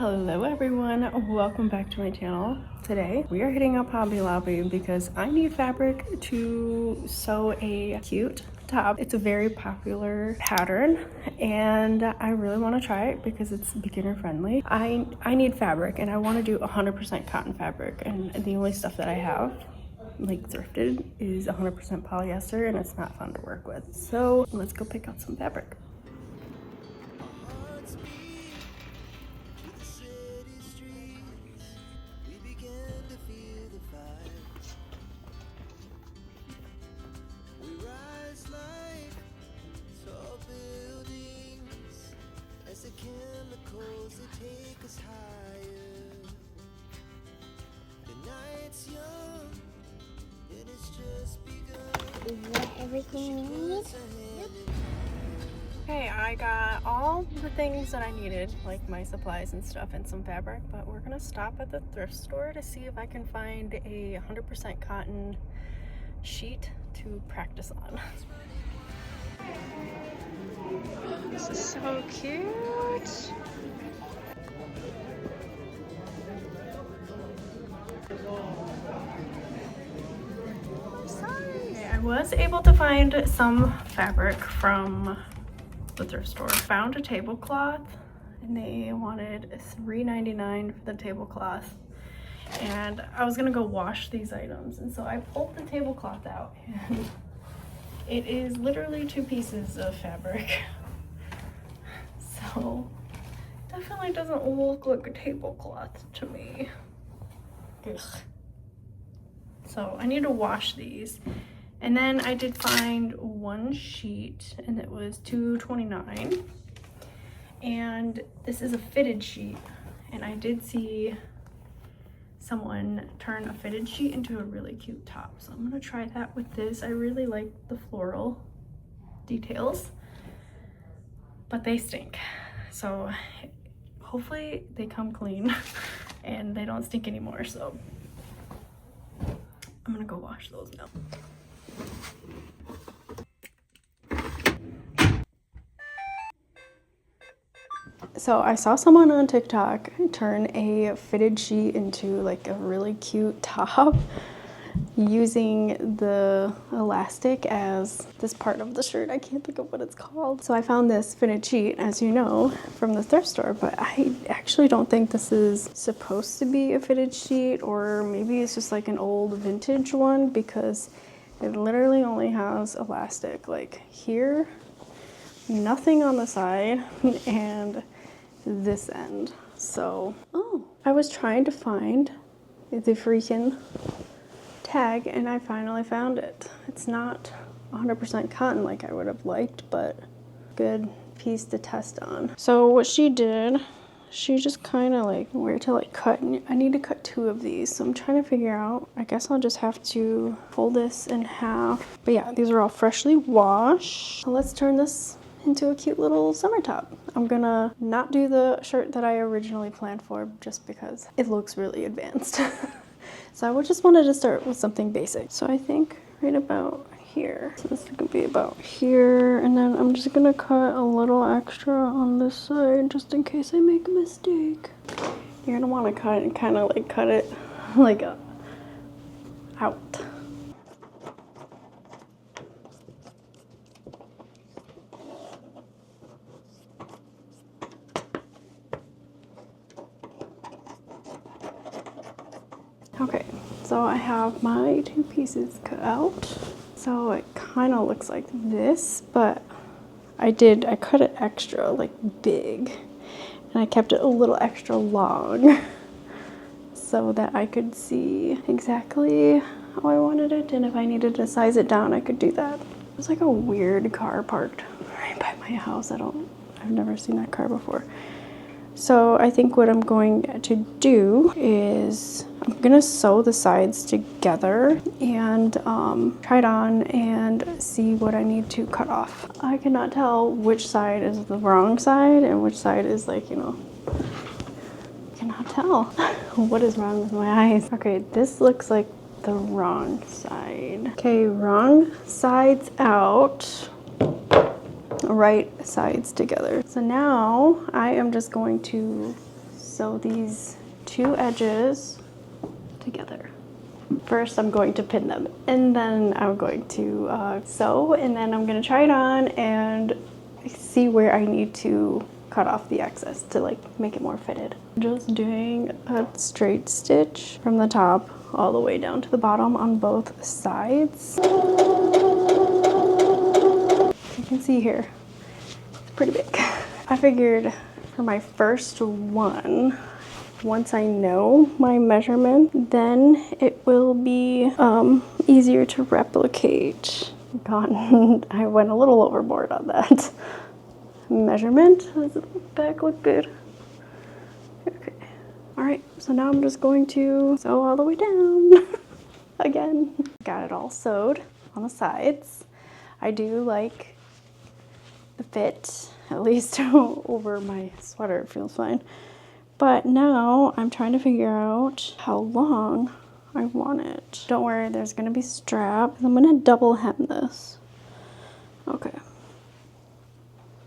Hello everyone, welcome back to my channel. Today we are hitting up Hobby Lobby because I need fabric to sew a cute top. It's a very popular pattern and I really want to try it because it's beginner friendly. I need fabric and I want to do 100% cotton fabric, and the only stuff that I have, like thrifted, is 100% polyester and it's not fun to work with. So let's go pick out some fabric. Okay, I got all the things that I needed, like my supplies and stuff and some fabric, but we're gonna stop at the thrift store to see if I can find a 100% cotton sheet to practice on. This is so cute. Okay, I was able to find some fabric from the thrift store. Found a tablecloth and they wanted $3.99 for the tablecloth, and I was gonna go wash these items, and so I pulled the tablecloth out and it is literally 2 pieces of fabric. So definitely doesn't look like a tablecloth to me. Ugh. So I need to wash these. And then I did find one sheet and it was $2.29. And this is a fitted sheet. And I did see someone turn a fitted sheet into a really cute top. So I'm gonna try that with this. I really like the floral details, but they stink. So hopefully they come clean and they don't stink anymore. So I'm gonna go wash those now. So I saw someone on TikTok turn a fitted sheet into like a really cute top using the elastic as this part of the shirt. I can't think of what it's called. So I found this fitted sheet, as you know, from the thrift store, but I actually don't think this is supposed to be a fitted sheet, or maybe it's just like an old vintage one, because it literally only has elastic like here, nothing on the side, and this end. So, oh, I was trying to find the freaking tag and I finally found it. It's not 100% cotton like I would have liked, but good piece to test on. So what she did, she just kind of like where to like cut. I need to cut 2 of these, so I'm trying to figure out. I guess I'll just have to fold this in half. But yeah, these are all freshly washed. So let's turn this into a cute little summer top. I'm gonna not do the shirt that I originally planned for just because it looks really advanced. So I just wanted to start with something basic. So I think right about here. So this is gonna be about here, and then I'm just gonna cut a little extra on this side just in case I make a mistake. You're gonna want to cut and kind of like cut it like out. Okay, so I have my 2 pieces cut out. So it kind of looks like this, but I cut it extra like big, and I kept it a little extra long so that I could see exactly how I wanted it, and if I needed to size it down, I could do that. There's like a weird car parked right by my house. I've never seen that car before. So I think what I'm going to do is I'm gonna sew the sides together and try it on and see what I need to cut off. I cannot tell which side is the wrong side and which side is like, you know, cannot tell. What is wrong with my eyes? Okay, this looks like the wrong side. Okay, wrong sides out. Right sides together. So now I am just going to sew these two edges together. First, I'm going to pin them, and then I'm going to sew, and then I'm going to try it on and see where I need to cut off the excess to like make it more fitted. Just doing a straight stitch from the top all the way down to the bottom on both sides. You can see here, it's pretty big. I figured for my first one, once I know my measurement, then it will be easier to replicate. God, I went a little overboard on that. Measurement, does the back look good? Okay, all right, so now I'm just going to sew all the way down again. Got it all sewed on the sides. I do like the fit, at least over my sweater, it feels fine. But now I'm trying to figure out how long I want it. Don't worry, there's gonna be straps. I'm gonna double hem this. Okay.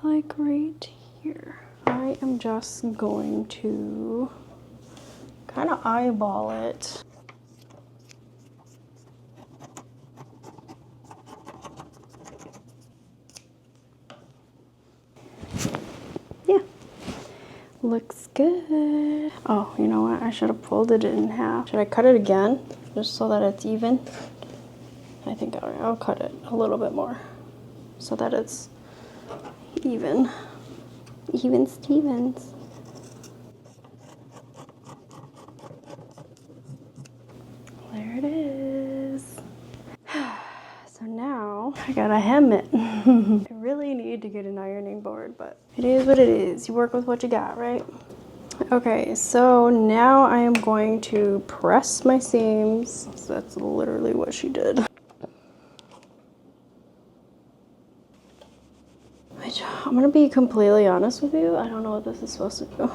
Like right here. I am just going to kind of eyeball it. Yeah, looks good. Oh, you know what? I should have folded it in half. Should I cut it again just so that it's even? I think I'll cut it a little bit more so that it's even Stevens. There it is. So now I gotta hem it. I really need to get an ironing board, but it is what it is. You work with what you got, right? Okay, so now I am going to press my seams. So that's literally what she did. I'm gonna be completely honest with you. I don't know what this is supposed to do.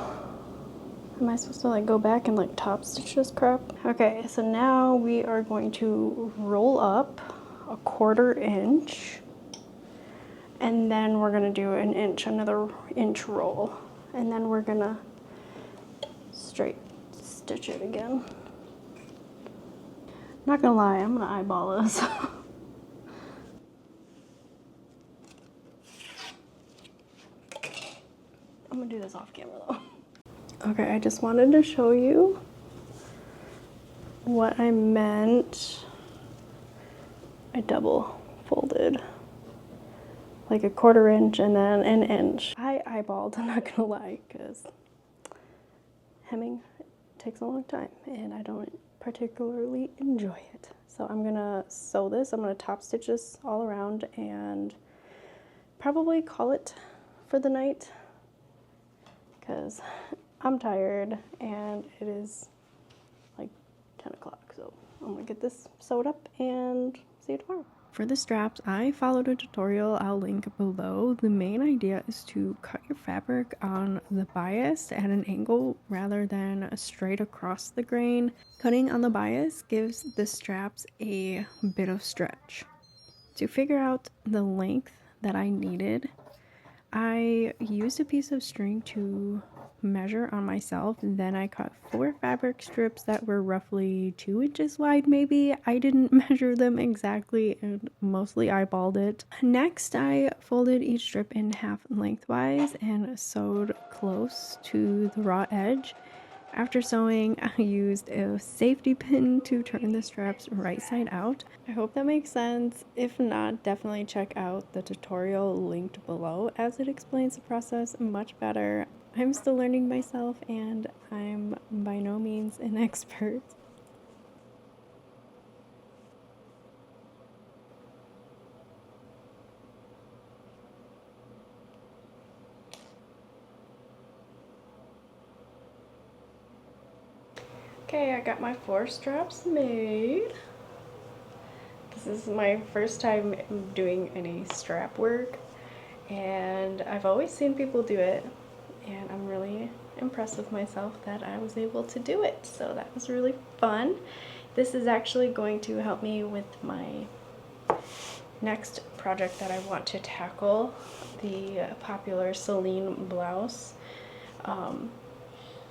Am I supposed to like go back and like top stitch this crap? Okay, so now we are going to roll up a 1/4 inch, and then we're gonna do another inch roll, and then we're gonna straight stitch it again. Not gonna lie, I'm gonna eyeball this. I'm gonna do this off camera though. Okay, I just wanted to show you what I meant. I double folded like a 1/4 inch and then an inch. I eyeballed, I'm not gonna lie, because hemming takes a long time and I don't particularly enjoy it. So I'm gonna sew this, I'm gonna top stitch this all around and probably call it for the night because I'm tired and it is like 10 o'clock. So I'm gonna get this sewed up and see you tomorrow. For the straps, I followed a tutorial I'll link below. The main idea is to cut your fabric on the bias at an angle rather than straight across the grain. Cutting on the bias gives the straps a bit of stretch. To figure out the length that I needed, I used a piece of string to measure on myself, and then I cut 4 fabric strips that were roughly 2 inches wide maybe. I didn't measure them exactly and mostly eyeballed it. Next, I folded each strip in half lengthwise and sewed close to the raw edge. After sewing, I used a safety pin to turn the straps right side out. I hope that makes sense. If not, definitely check out the tutorial linked below as it explains the process much better. I'm still learning myself and I'm by no means an expert. Okay, I got my 4 straps made. This is my first time doing any strap work, and I've always seen people do it, and I'm really impressed with myself that I was able to do it. So that was really fun. This is actually going to help me with my next project that I want to tackle, the popular Celine blouse.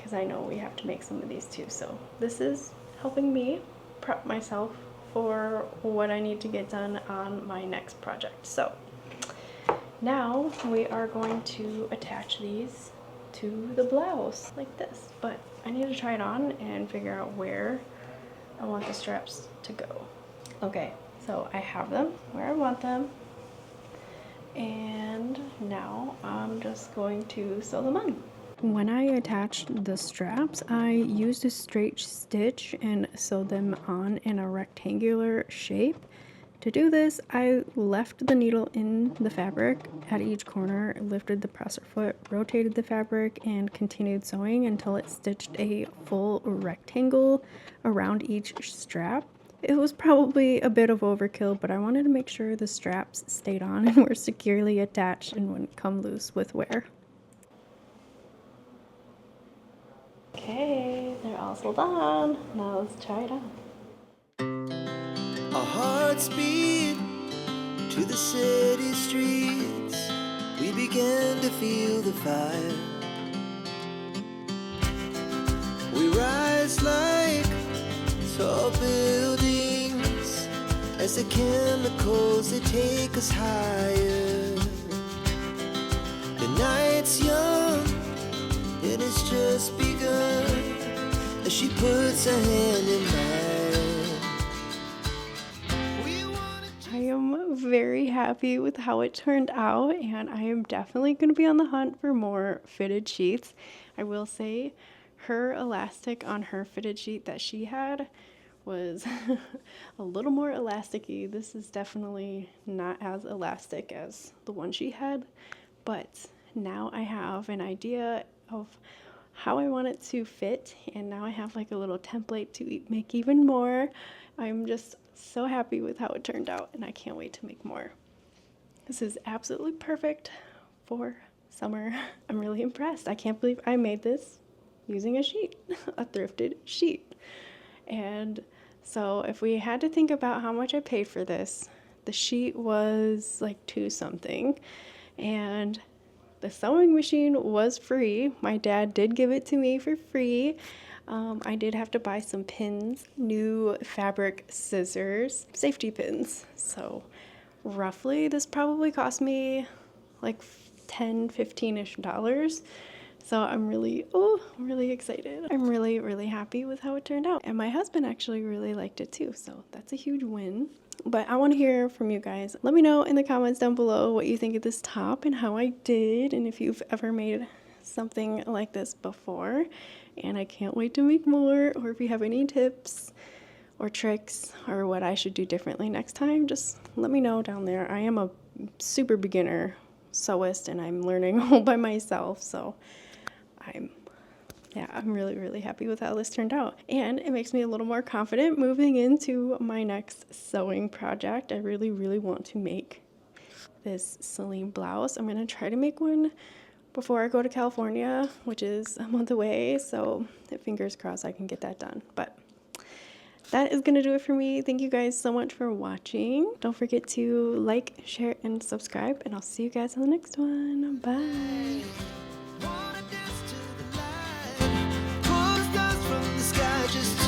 because I know we have to make some of these too. So this is helping me prep myself for what I need to get done on my next project. So now we are going to attach these to the blouse like this, but I need to try it on and figure out where I want the straps to go. Okay, so I have them where I want them, and now I'm just going to sew them on. When I attached the straps, I used a straight stitch and sewed them on in a rectangular shape. To do this, I left the needle in the fabric at each corner, lifted the presser foot, rotated the fabric, and continued sewing until it stitched a full rectangle around each strap. It was probably a bit of overkill, but I wanted to make sure the straps stayed on and were securely attached and wouldn't come loose with wear. Okay, they're all sold on. Now let's try it on. Our hearts beat to the city streets. We began to feel the fire. We rise like tall buildings as the chemicals they take us higher. The night's young and it's just begun as she puts her hand in mine. I am very happy with how it turned out, and I am definitely going to be on the hunt for more fitted sheets. I will say her elastic on her fitted sheet that she had was a little more elasticy. This is definitely not as elastic as the one she had, but now I have an idea of how I want it to fit, and now I have like a little template to make even more. I'm just so happy with how it turned out, and I can't wait to make more. This is absolutely perfect for summer. I'm really impressed. I can't believe I made this using a sheet, a thrifted sheet. And so if we had to think about how much I paid for this, the sheet was like $2 something, and the sewing machine was free. My dad did give it to me for free. I did have to buy some pins, new fabric scissors, safety pins. So roughly this probably cost me like $10-15-ish. So I'm really excited. I'm really happy with how it turned out. And my husband actually really liked it too, so that's a huge win. But I want to hear from you guys. Let me know in the comments down below what you think of this top and how I did, and if you've ever made something like this before. And I can't wait to make more, or if you have any tips or tricks or what I should do differently next time, just let me know down there. I am a super beginner sewist and I'm learning all by myself, so I'm really happy with how this turned out. And it makes me a little more confident moving into my next sewing project. I really want to make this Celine blouse. I'm going to try to make one before I go to California, which is a month away, so fingers crossed I can get that done. But that is going to do it for me. Thank you guys so much for watching. Don't forget to like, share, and subscribe, and I'll see you guys on the next one. Bye. Just